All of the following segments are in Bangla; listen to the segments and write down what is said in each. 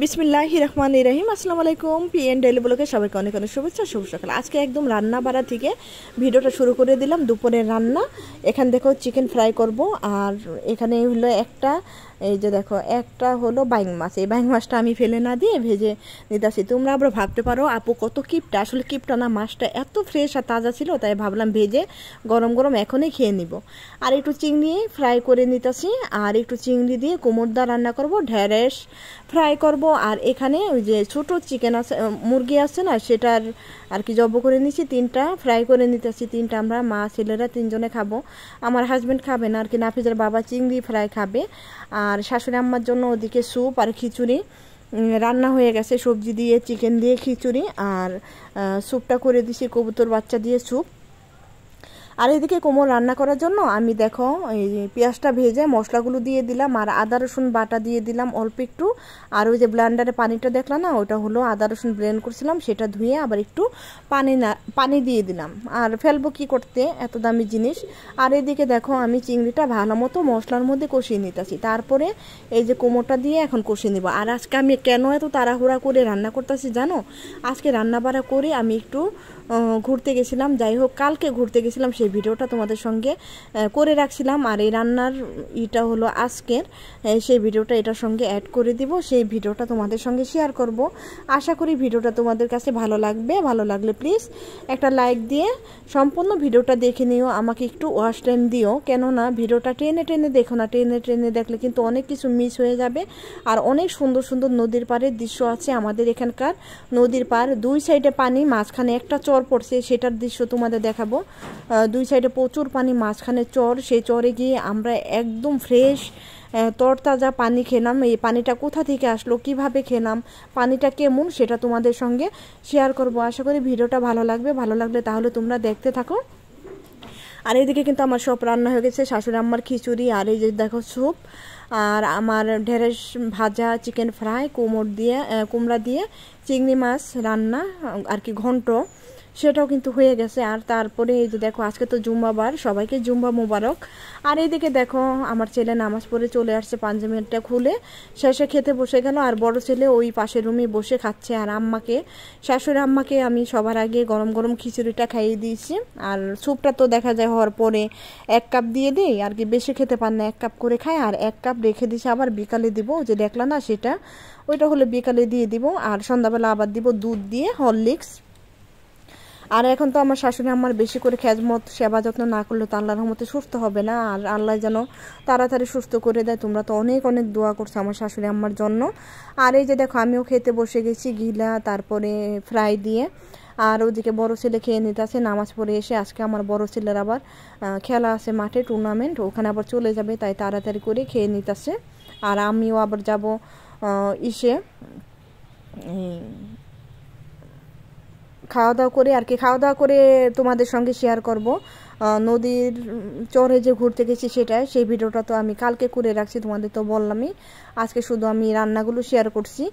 বিসমিল্লাহির রহমানির রহিম। আসসালামু আলাইকুম। পিএন ডেইলি ব্লগে সবাইকে অনেক অনেক শুভেচ্ছা, শুভ সকাল। আজকে একদম রান্না বাড়া থেকে ভিডিওটা শুরু করে দিলাম। দুপুরের রান্না, এখানে দেখো চিকেন ফ্রাই করব, আর এখানে হলো একটা, এই যে দেখো একটা হলো বাইং মাছ। এই বাইং মাছটা আমি ফেলে না দিয়ে ভেজে নিতেছি। তোমরা আবার ভাবতে পারো আপু কত কিপটা, আসলে কিপটা না, মাছটা এত ফ্রেশ আর তাজা ছিল, তাই ভাবলাম ভেজে গরম গরম এখনই খেয়ে নিব। আর একটু চিংড়ি ফ্রাই করে নিতেছি, আর একটু চিংড়ি দিয়ে কুমড়দা রান্না করব, ঢেঁড়স ফ্রাই করব। আর এখানে ওই যে ছোট চিকেন আছে, মুরগি আছে না, সেটার আর কি জব করে নিচ্ছি, 3টা ফ্রাই করে নিতেছি। 3টা আমরা মা ছেলেরা 3জনে খাবো। আমার হাজব্যান্ড খাবে না আর কি, নাফিজের বাবা চিংড়ি ফ্রাই খাবে। আর শাশুড়ি আম্মার জন্য ওদিকে স্যুপ আর খিচুড়ি রান্না হয়ে গেছে, সবজি দিয়ে চিকেন দিয়ে খিচুড়ি, আর স্যুপটা করে দিছি কবুতর বাচ্চা দিয়ে স্যুপ। আর এদিকে কোমর রান্না করার জন্য আমি দেখো এই পেঁয়াজটা ভেজে মশলাগুলো দিয়ে দিলাম, আর আদা রসুন বাটা দিয়ে দিলাম অল্প একটু। আর ওই যে ব্লেন্ডারে পানিটা দেখলাম না, ওটা হলো আদা রসুন ব্লেন্ড করছিলাম, সেটা ধুয়ে আবার একটু পানি দিয়ে দিলাম। আর ফেলবো কি করতে, এত দামি জিনিস। আর এদিকে দেখো আমি চিংড়িটা ভালো মতো মশলার মধ্যে কষিয়ে নিতেছি, তারপরে এই যে কোমরটা দিয়ে এখন কষিয়ে নিব। আর আজকে আমি কেন এত তাড়াহুড়া করে রান্না করতেছি জানো, আজকে রান্না বাড়া করে আমি একটু ঘুরতে গেছিলাম। যাই হোক, কালকে ঘুরতে গেছিলাম, সেই ভিডিওটা তোমাদের সঙ্গে করে রাখছিলাম। আর এই রান্নার ইটা হলো আজকের, সেই ভিডিওটা এটার সঙ্গে অ্যাড করে দিব, সেই ভিডিওটা তোমাদের সঙ্গে শেয়ার করব। আশা করি ভিডিওটা তোমাদের কাছে ভালো লাগবে। ভালো লাগলে প্লিজ একটা লাইক দিয়ে সম্পূর্ণ ভিডিওটা দেখে নিও, আমাকে একটু ওয়াচ টাইম দিও, কেননা ভিডিওটা টেনে টেনে দেখো না, টেনে টেনে দেখলে কিন্তু অনেক কিছু মিস হয়ে যাবে। আর অনেক সুন্দর সুন্দর নদীর পাড়ের দৃশ্য আছে আমাদের এখানকার। নদীর পাড়, দুই সাইডে পানি, মাঝখানে একটা চর পড়ছে, সেটার দৃশ্য তোমাদের দেখাবো। দুই সাইডে প্রচুর পানি, মাঝখানে চর, সেই চরে গিয়ে আমরা একদম ফ্রেশ তরতাজা পানি খেলাম। এই পানিটা কোথা থেকে আসলো, কিভাবে খেলাম, পানিটা কেমন, সেটা তোমাদের সঙ্গে শেয়ার করব। আশা করি ভিডিওটা ভালো লাগবে। ভালো লাগলে তাহলে তোমরা দেখতে থাকো। আর এদিকে কিন্তু আমার সব রান্না হয়ে গেছে, শাশুড়ি আম্মার খিচুড়ি, আর এই যে দেখো স্যুপ, আর আমার ঢেঁড়স ভাজা, চিকেন ফ্রাই, কুমড়া দিয়ে চিংড়ি মাছ রান্না আর কি ঘন্ট, সেটাও কিন্তু হয়ে গেছে। আর তারপরে এই যে দেখো আজকে তো জুম্মাবার, সবাইকে জুম্মা মোবারক। আর এইদিকে দেখো আমার ছেলে নামাজ পড়ে চলে আসছে, পাঞ্জাবিটা খুলে শেষে খেতে বসে গেল। আর বড় ছেলে ওই পাশের রুমে বসে খাচ্ছে। আর শাশুড়ি আম্মাকে আমি সবার আগে গরম গরম খিচুড়িটা খাইয়ে দিয়েছি। আর স্যুপটা তো দেখা যায় হওয়ার পরে 1 কাপ দিয়ে দিই, আর কি বেশি খেতে পার না, 1 কাপ করে খায়। আর 1 কাপ রেখে দিছি, আবার বিকালে দিব, যে দেখলা না সেটা, ওইটা হলে বিকালে দিয়ে দিব। আর সন্ধ্যাবেলা আবার দিব দুধ দিয়ে হরলিক্স। আর এখন তো আমার শাশুড়ি আমার বেশি করে খেজমত সেবা যত্ন না করলে তো আল্লাহর রহমতে সুস্থ হবে না। আর আল্লাহ যেন তাড়াতাড়ি সুস্থ করে দেয়। তোমরা তো অনেক অনেক দোয়া করছো আমার শাশুড়ি আম্মার জন্য। আর এই যে দেখো আমিও খেতে বসে গেছি, গিলা তারপরে ফ্রাই দিয়ে। আর ওদিকে বড় ছেলে খেয়ে নিতেছে নামাজ পড়ে এসে। আজকে আমার বড় ছেলের আবার খেলা আছে মাঠে, টুর্নামেন্ট, ওখানে আবার চলে যাবে, তাই তাড়াতাড়ি করে খেয়ে নিতেছে। আর আমিও আবার যাব খাওয়া দাওয়া করে, আর কি খাওয়া দাওয়া করে তোমাদের সঙ্গে শেয়ার করব। নদীর চরে যে ঘুরতে গেছি সেই ভিডিওটা তো আমি কালকে করে রাখছি, তোমাদের তো বললামই। আজকে শুধু আমি রান্নাগুলো শেয়ার করছি।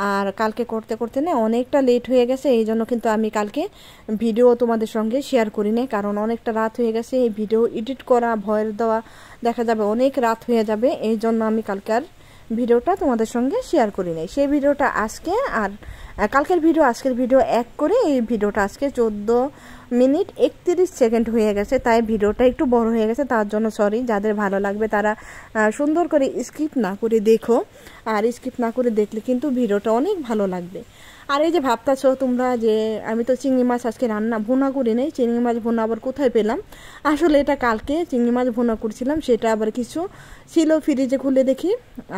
আর কালকে করতে করতে না অনেকটা লেট হয়ে গেছে, এই জন্য কিন্তু আমি কালকে ভিডিও তোমাদের সঙ্গে শেয়ার করি না, কারণ অনেকটা রাত হয়ে গেছে। এই ভিডিও এডিট করা, ভয়েস দেওয়া দেখা যাবে অনেক রাত হয়ে যাবে, এই জন্য আমি কালকে আর ভিডিওটা তোমাদের সঙ্গে শেয়ার করি নাই। সেই ভিডিওটা আজকে, আর কালকের ভিডিও আজকের ভিডিও এক করে এই ভিডিওটা আজকে 14 মিনিট 31 সেকেন্ড হয়ে গেছে, তাই ভিডিওটা একটু বড় হয়ে গেছে, তার জন্য সরি। যাদের ভালো লাগবে তারা সুন্দর করে স্কিপ না করে দেখো, আর স্কিপ না করে দেখলে কিন্তু ভিডিওটা অনেক ভালো লাগবে। আর এই যে ভাবতাছো তোমরা যে আমি তো চিংড়ি মাছ আজকে ভুনা করি নাই, চিংড়ি মাছ ভুনা আবার কোথায় পেলাম, আসলে এটা কালকে চিংড়ি মাছ ভুনা করছিলাম, সেটা আবার কিছু ছিল ফ্রিজে খুলে দেখি,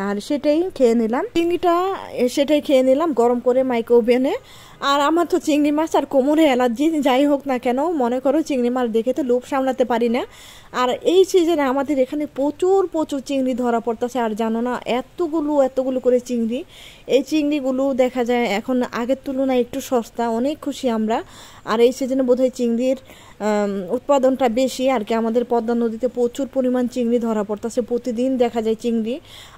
আর সেটাই খেয়ে নিলাম। সেটাই খেয়ে নিলাম গরম করে মাইক্রো ওভেনে। আর আমার তো চিংড়ি মাছ আর কোমরে অ্যালার্জি, যাই হোক না কেন, মনে করো চিংড়ি মাছ দেখে তো লোভ সামলাতে পারি না। আর এই সিজনে আমাদের এখানে প্রচুর প্রচুর চিংড়ি ধরা পড়তেছে। আর জানো না, এতগুলো করে চিংড়ি, এই চিংড়িগুলো দেখা যায় এখন আগের তুলনায় একটু সস্তা, অনেক খুশি আমরা। আর এই সিজনে বোধহয় চিংড়ির উৎপাদনটা বেশি আর কি, আমাদের পদ্মা নদীতে প্রচুর পরিমাণ চিংড়ি ধরা পড়তেছে, প্রতিদিন দেখা যায় চিংড়ি।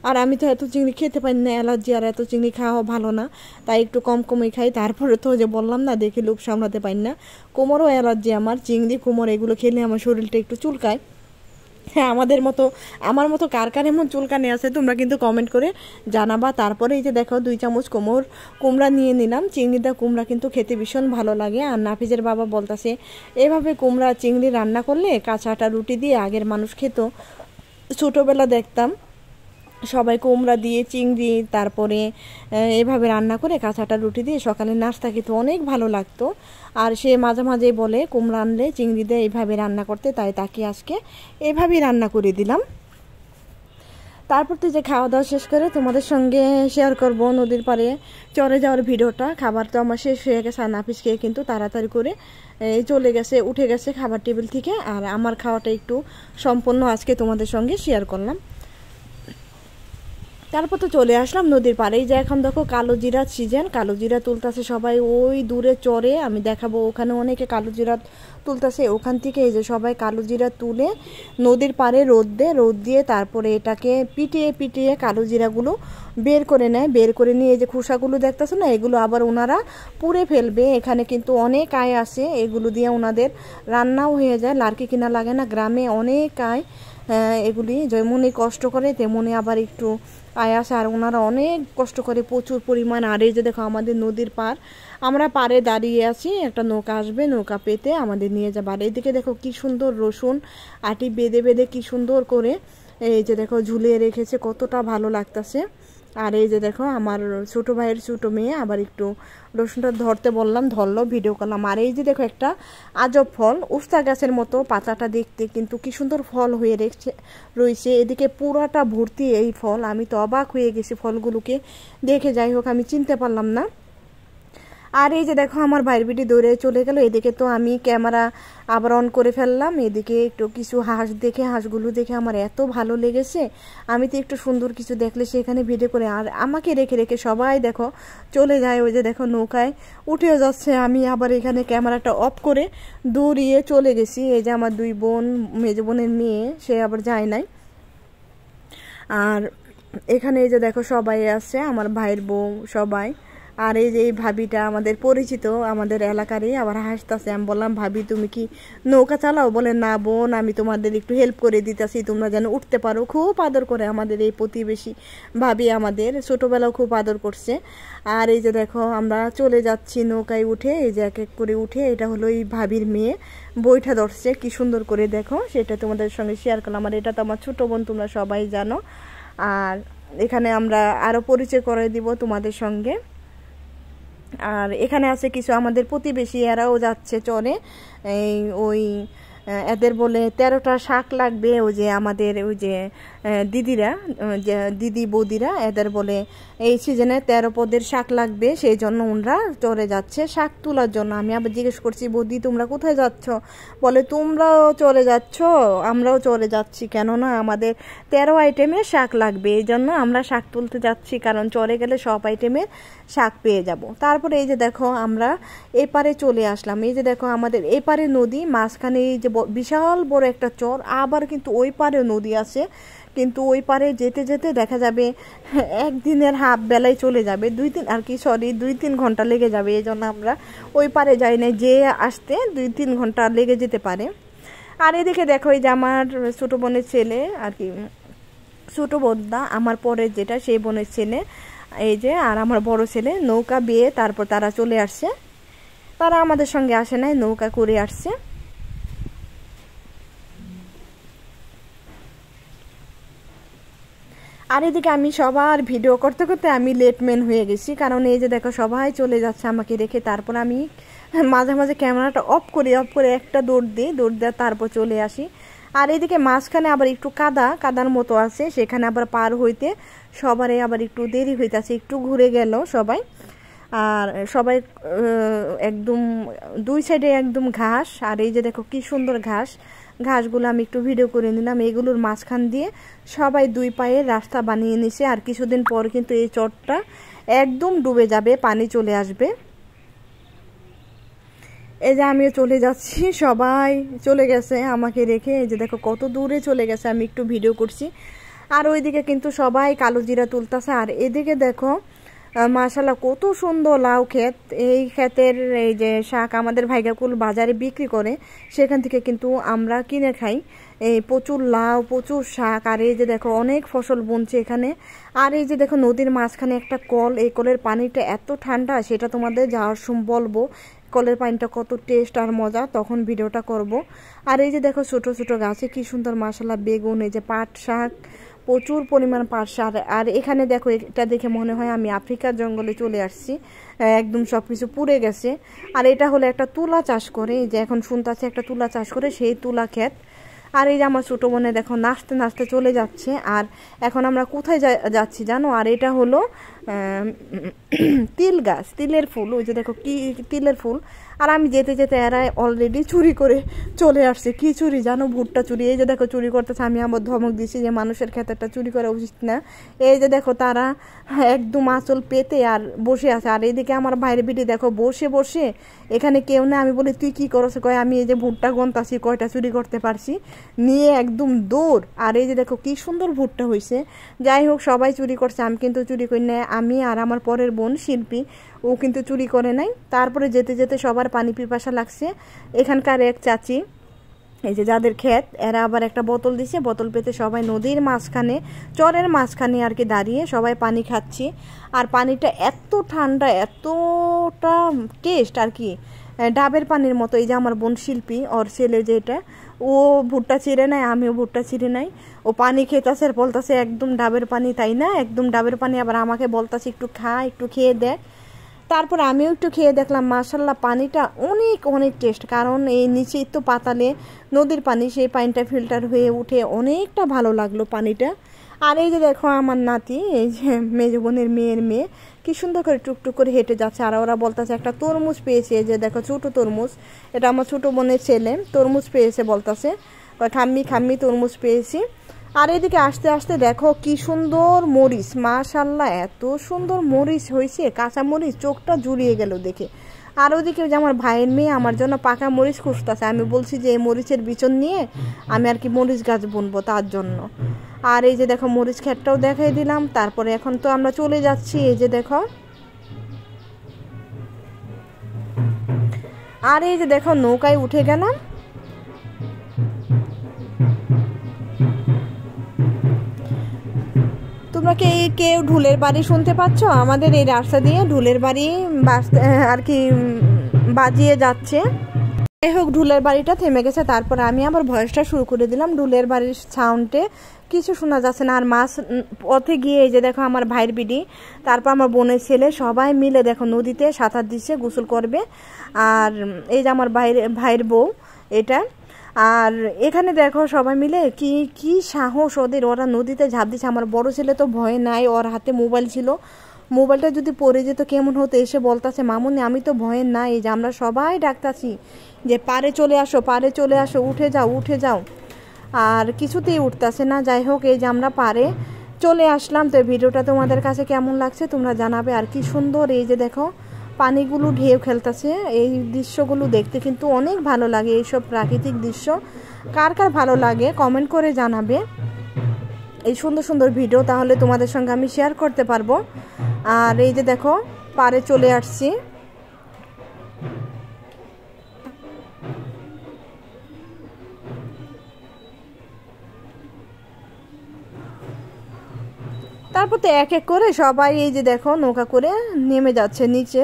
আর আমি তো এত চিংড়ি খেতে পারি না, অ্যালার্জি, আর এত চিংড়ি খাওয়া ভালো না, তাই একটু কম কমই খাই। তারপরে তো যে বললাম না, দেখে লোভ সামলাতে পারি না, কোমরও অ্যালার্জি আমার, চিংড়ি কোমর এগুলো খেলে আমার শরীরটা একটু চুলকায়। হ্যাঁ, আমার মতো কার কার এমন চুলকানি আছে তোমরা কিন্তু কমেন্ট করে জানাবা। তারপরে এই যে দেখো 2 চামচ কুমড়া নিয়ে নিলাম। চিংড়িটা কুমড়া কিন্তু খেতে ভীষণ ভালো লাগে। আর নাফিজের বাবা বলতেছে এভাবে কুমড়া চিংড়ি রান্না করলে কাঁচা আটা রুটি দিয়ে আগের মানুষ খেত। ছোটোবেলা দেখতাম সবাই কুমড়া দিয়ে চিংড়ি তারপরে এভাবে রান্না করে কাঁচাটা রুটি দিয়ে সকালে নাস্তা খেতে অনেক ভালো লাগতো। আর সে মাঝে মাঝে বলে কুমড়া আনলে চিংড়ি দিয়ে এইভাবে রান্না করতে, তাই তাকে আজকে এভাবেই রান্না করে দিলাম। তারপর তো যে খাওয়া দাওয়া শেষ করে তোমাদের সঙ্গে শেয়ার করব নদীর পাড়ে চরে যাওয়ার ভিডিওটা। খাবার তো আমার শেষ হয়ে গেছে, আর নাফিস খেয়ে কিন্তু তাড়াতাড়ি করে চলে গেছে, উঠে গেছে খাবার টেবিল থেকে। আর আমার খাওয়াটা একটু সম্পূর্ণ আজকে তোমাদের সঙ্গে শেয়ার করলাম। তারপর তো চলে আসলাম নদীর পাড়ে। যে এখন দেখো কালো জিরার সিজন, কালো জিরা তুলতেছে সবাই ওই দূরে চরে, আমি দেখাবো ওখানে অনেকে কালো জিরা তুলতেছে। ওখান থেকে এই যে সবাই কালো জিরা তুলে নদীর পাড়ে রোদ দিয়ে তারপরে এটাকে পিটিয়ে কালো জিরাগুলো বের করে নেয়। বের করে নিয়ে এই যে খোসাগুলো দেখতেছো না, এগুলো আবার ওনারা পুড়ে ফেলবে। এখানে কিন্তু অনেক আয় আসে, এগুলো দিয়ে ওনাদের রান্নাও হয়ে যায়, লার্কি কিনা লাগে না। গ্রামে অনেক আয়, এগুলি যেমনই কষ্ট করে তেমনই আবার একটু আয় আসে। আর ওনারা অনেক কষ্ট করে প্রচুর পরিমাণ। আর এই যে দেখো আমাদের নদীর পাড়, আমরা পাড়ে দাঁড়িয়ে আছি, একটা নৌকা আসবে, নৌকা পেতে আমাদের নিয়ে যাবে। আর এইদিকে দেখো কি সুন্দর রসুন আটি বেঁধে কি সুন্দর করে এই যে দেখো ঝুলিয়ে রেখেছে, কতটা ভালো লাগতেছে। আর এই যে দেখো আমার ছোটো ভাইয়ের ছোটো মেয়ে আবার একটু রসুনটা ধরতে বললাম, ধরলো, ভিডিও করলাম। আর এই যে দেখো একটা আজব ফল, উস্তা গাছের মতো পাতাটা দেখতে, কিন্তু কি সুন্দর ফল হয়ে রয়েছে। এদিকে পুরাটা ভর্তি এই ফল, আমি তো অবাক হয়ে গেছি ফলগুলোকে দেখে। যাই হোক, আমি চিনতে পারলাম না। আর এই যে দেখো আমার ভাইয়ের বিটি দৌড়ে চলে গেল। এদিকে তো আমি ক্যামেরা আবার অন করে ফেললাম। এদিকে একটু কিছু হাঁসগুলো দেখে আমার এত ভালো লেগেছে। আমি তো একটু সুন্দর কিছু দেখলে সেখানে ভিডিও করে, আর আমাকে রেখে সবাই দেখো চলে যায়। ওই যে দেখো নৌকায় উঠেও যাচ্ছে, আমি আবার এখানে ক্যামেরাটা অফ করে দৌড়িয়ে চলে গেছি। এই যে আমার 2 বোন, মেজ বোনের মেয়ে, সে আবার যায় নাই। আর এখানে এই যে দেখো সবাই আছে, আমার ভাইয়ের বউ সবাই। আর এই যে এই ভাবিটা আমাদের পরিচিত, আমাদের এলাকারই, আবার হাসতেছে। আমি বললাম ভাবি তুমি কি নৌকা চালাও? বলে না বোন, আমি তোমাদের একটু হেল্প করে দিতেছি, তোমরা যেন উঠতে পারো। খুব আদর করে আমাদের এই প্রতিবেশী ভাবি, আমাদের ছোটোবেলাও খুব আদর করছে। আর এই যে দেখো আমরা চলে যাচ্ছি নৌকায় উঠে, এই যে এক এক করে উঠে। এটা হলো এই ভাবির মেয়ে, বইটা ধরছে কি সুন্দর করে দেখো, সেটা তোমাদের সঙ্গে শেয়ার করলাম। আর এটা তো আমার ছোটো বোন, তোমরা সবাই জানো। আর এখানে আমরা আরও পরিচয় করে দিব তোমাদের সঙ্গে। আর এখানে আছে কিছু আমাদের প্রতিবেশী, এরাও যাচ্ছে চরে। ওই এদের বলে 13টা শাক লাগবে। ওই যে আমাদের ওই যে দিদিরা, দিদি বৌদিরা, এদের বলে এই সিজনে 13 পদের শাক লাগবে, সেই জন্য ওনারা চরে যাচ্ছে শাক তোলার জন্য। আমি আবার জিজ্ঞেস করছি বৌদি তোমরা কোথায় যাচ্ছ? বলে তোমরাও চলে যাচ্ছ, আমরাও চলে যাচ্ছি, কেননা আমাদের 13 আইটেমের শাক লাগবে, এই জন্য আমরা শাক তুলতে যাচ্ছি, কারণ চরে গেলে সব আইটেমের শাক পেয়ে যাব। তারপরে এই যে দেখো আমরা এপারে চলে আসলাম। এই যে দেখো আমাদের এপারে নদী, মাঝখানে এই যে বিশাল বড় একটা চর, আবার কিন্তু ওই পারে নদী আছে। কিন্তু ওই পারে যেতে যেতে দেখা যাবে একদিনের হাফ বেলায় চলে যাবে, 2-3 ঘন্টা লেগে যাবে। এই জন্য আমরা ওই পারে যাই না, যে আসতে 2-3 ঘন্টা লেগে যেতে পারে। আর এদিকে দেখো এই যে আমার ছোটো বোনের ছেলে, আর কি ছোটো বোনটা আমার পরের যেটা, সেই বোনের ছেলে, এই যে, আর আমার বড় ছেলে নৌকা বিয়ে, তারপর তারা চলে আসছে। তারা আমাদের সঙ্গে আসে নাই, নৌকা করে আসছে। আর এদিকে আমি সবার ভিডিও করতে করতে আমি লেটম্যান হয়ে গেছি, কারণ এই যে দেখো সবাই চলে যাচ্ছে আমাকে রেখে। তারপর আমি মাঝে মাঝে ক্যামেরাটা অফ করে একটা দৌড় দিই, তারপর চলে আসি। আর এদিকে মাঝখানে আবার একটু কাদার মতো আছে, সেখানে আবার পার হইতে সবারই আবার একটু দেরি হইতেছে, একটু ঘুরে গেল সবাই। আর সবাই একদম 2 সাইডে একদম ঘাস। আর এই যে দেখো কি সুন্দর ঘাসগুলো আমি একটু ভিডিও করে নিলাম। এগুলোর মাঝখান দিয়ে সবাই 2 পায়ে রাস্তা বানিয়ে নিছে। আর কিছুদিন পর কিন্তু এই চরটা একদম ডুবে যাবে, পানি চলে আসবে। এই যে আমিও চলে যাচ্ছি, সবাই চলে গেছে আমাকে রেখে। এই যে দেখো কত দূরে চলে গেছে, আমি একটু ভিডিও করছি। আর ওইদিকে কিন্তু সবাই কালো জিরা তুলতেছে। আর এদিকে দেখো মাশাআল্লাহ কত সুন্দর লাউ ক্ষেত। এই ক্ষেতের এই যে শাক আমাদের ভাইগাকুল বাজারে বিক্রি করে, সেখান থেকে কিন্তু আমরা কিনে খাই। এই প্রচুর লাউ, প্রচুর শাক। আর এই যে দেখো অনেক ফসল বুনছে এখানে। আর এই যে দেখো নদীর মাঝখানে একটা কল, এই কলের পানিটা এত ঠান্ডা, সেটা তোমাদের যাওয়ার সময় বলবো কলের পানিটা কত টেস্ট আর মজা, তখন ভিডিওটা করব। আর এই যে দেখো ছোট ছোট গাছে কি সুন্দর মাশাআল্লাহ বেগুন, এই যে পাট শাক, প্রচুর পরিমাণ পাট শাক। আর এখানে দেখো এটা দেখে মনে হয় আমি আফ্রিকার জঙ্গলে চলে আসছি, একদম সব কিছু পুড়ে গেছে। আর এটা হলো একটা তুলা চাষ করে, এই যে এখন শুনতেছে একটা তুলা চাষ করে, সেই তুলা ক্ষেত। আর এই যে আমার ছোটো বোনে দেখো নাচতে নাচতে চলে যাচ্ছে। আর এখন আমরা কোথায় যাচ্ছি জানো? আর এটা হলো তিল গাছ, তিলের ফুল, ওই যে দেখো কি তিলের ফুল। আর আমি যেতে যেতে এরা অলরেডি চুরি করে চলে আসছে। কি চুরি জানো? ভুট্টা চুরি। এই যে দেখো চুরি করতেছে, আমি আমার ধমক দিচ্ছি যে মানুষের ক্ষেতেরটা চুরি করা উচিত না। এই যে দেখো তারা একদম আঁচল পেতে আর বসে আছে। আর এইদিকে আমার ভাইয়ের বিটি দেখো বসে বসে, এখানে কেউ না। আমি বলি তুই কি করছ? কয় আমি এই যে ভুট্টা গন্তাছি, কয়টা চুরি করতে পারছি, নিয়ে একদম দৌড়। আর এই যে দেখো কি সুন্দর ভুট্টা হয়েছে। যাই হোক সবাই চুরি করছে, আমি কিন্তু চুরি করি না। আমি আর আমার পরের বোন শিল্পী, ও কিন্তু চুরি করে নাই। তারপরে যেতে যেতে সবার পানি পিপাসা লাগছে। এখানকার এক চাচি, এই যে যাদের ক্ষেত, এরা আবার একটা বোতল দিছে, বোতল পেতে সবাই নদীর মাঝখানে, চরের মাঝখানে আর কি দাঁড়িয়ে সবাই পানি খাচ্ছি। আর পানিটা এত ঠান্ডা, এতটা টেস্ট আর কি, ডাবের পানির মতো। এই যে আমার বোন শিল্পী, ওর ছেলে যেটা, ও ভুট্টা ছিঁড়ে নেয়, আমিও ভুট্টা ছিঁড়ে নাই। ও পানি খেতেছে আর বলতেছে একদম ডাবের পানি, তাই না? একদম ডাবের পানি। আবার আমাকে বলতেছে একটু খা, একটু খেয়ে দেখ। তারপর আমিও একটু খেয়ে দেখলাম, মাশাআল্লাহ পানিটা অনেক অনেক টেস্ট। কারণ এই নিচেই তো পাতালে নদীর পানি, সেই পানিটা ফিল্টার হয়ে উঠে অনেকটা ভালো লাগলো পানিটা। আর এই যে দেখো আমার নাতি, এই যে মেজো বোনের মেয়ের মেয়ে, কি সুন্দর করে টুকটুক করে হেঁটে যাচ্ছে। আর ওরা বলতেছে একটা তরমুজ পেয়েছে, এই যে দেখো ছোটো তরমুজ, এটা আমার ছোটো বোনের ছেলে তরমুজ পেয়েছে, বলতেছে খাম্মি খাম্মি তরমুজ পেয়েছি। আর এদিকে আস্তে আস্তে দেখো কি সুন্দর মরিচ, মাশাআল্লাহ এত সুন্দর মরিচ হয়েছে, কাঁচা মরিচ, চোখটা জুড়িয়ে গেল দেখে। আর ওদিকে যে আমার ভাইয়ের মেয়ে আমার জন্য পাকা মরিচ খুঁজতেছে। আমি বলছি যে এই মরিচের বিচন নিয়ে আমি আর কি মরিচ গাছ বুনবো তার জন্য। আর এই যে দেখো মরিচ ক্ষেতটাও দেখাই দিলাম। তারপরে এখন তো আমরা চলে যাচ্ছি, এই যে দেখো। আর এই যে দেখো নৌকায় উঠে গেলাম। তোমরা কেউ ঢুলের বাড়ি শুনতে পাচ্ছ? আমাদের এই রাস্তা দিয়ে ঢুলের বাড়ি আর কি বাজিয়ে যাচ্ছে। যাই হোক ঢুলের বাড়িটা থেমে গেছে। তারপর আমি আবার ভয়েসটা শুরু করে দিলাম। ঢুলের বাড়ির সাউন্ডে কিছু শোনা যাচ্ছে না। আর মাছ পথে গিয়ে এই যে দেখো আমার ভাইয়ের বিডি, তারপর আমার বোনের ছেলে, সবাই মিলে দেখো নদীতে সাঁতার দিচ্ছে, গোসল করবে। আর এই যে আমার ভাইয়ের বউ এটা। আর এখানে দেখো সবাই মিলে কি কি সাহস ওদের, ওরা নদীতে ঝাঁপ দিচ্ছে। আমার বড় ছেলে তো ভয় নাই, ওর হাতে মোবাইল ছিল, মোবাইলটা যদি পড়ে যেত কেমন হতো। এসে বলতেছে মামুনি আমি তো ভয়ে নাই। এই যে আমরা সবাই ডাকতাছি যে পারে চলে আসো, পারে চলে আসো, উঠে যাও উঠে যাও। আর কিছুতেই উঠতেছে না। যাই হোক এই যে আমরা পারে চলে আসলাম। তো ভিডিওটা তোমাদের কাছে কেমন লাগছে তোমরা জানাবে। আর কি সুন্দর এই যে দেখো পানিগুলো ঢেউ খেলতেছে, এই দৃশ্যগুলো দেখতে কিন্তু অনেক ভালো লাগে। এইসব প্রাকৃতিক দৃশ্য কার কার ভালো লাগে কমেন্ট করে জানাবে। এই সুন্দর সুন্দর ভিডিও তাহলে তোমাদের সঙ্গে আমি শেয়ার করতে পারবো। আর এই যে দেখো পারে চলে আসছি। তারপর তো এক এক করে সবাই এই যে দেখো নৌকা করে নেমে যাচ্ছে নিচে।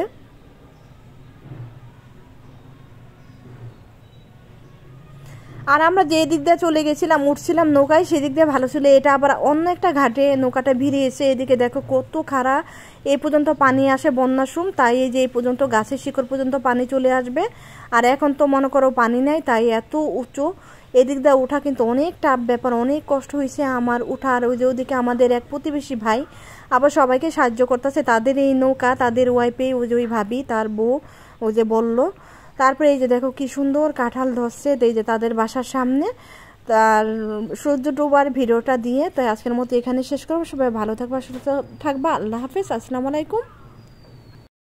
আর আমরা যে দিক দিয়ে চলে গেছিলাম, উঠছিলাম নৌকায়, সেদিক দিয়ে ভালো ছিল। এটা আবার অন্য একটা ঘাটে নৌকাটা ভিড়িয়েছে। এদিকে দেখো কত খাড়া, এই পর্যন্ত পানি আসে বন্যার সময়, তাই এই যে এই পর্যন্ত গাছের শিকড় পর্যন্ত পানি চলে আসবে। আর এখন তো মনে করো পানি নাই, তাই এত উঁচু। এদিক দিয়ে ওঠা কিন্তু অনেক টাফ ব্যাপার, অনেক কষ্ট হয়েছে আমার উঠার। ওই যে ওদিকে আমাদের এক প্রতিবেশী ভাই আবার সবাইকে সাহায্য করতেছে, তাদের এই নৌকা, তাদের ওয়াইফে, ওই যে ওই ভাবি তার বউ, ওই যে বললো। তারপরে এই যে দেখো কি সুন্দর কাঁঠাল ধরছে, এই যে তাদের বাসার সামনে। তার সূর্য ডোবার ভিডিওটা দিয়ে তাই আজকের মতো এখানে শেষ করবো। সবাই ভালো থাকবা, সুস্থ থাকবা। আল্লাহ হাফেজ, আসসালামু আলাইকুম।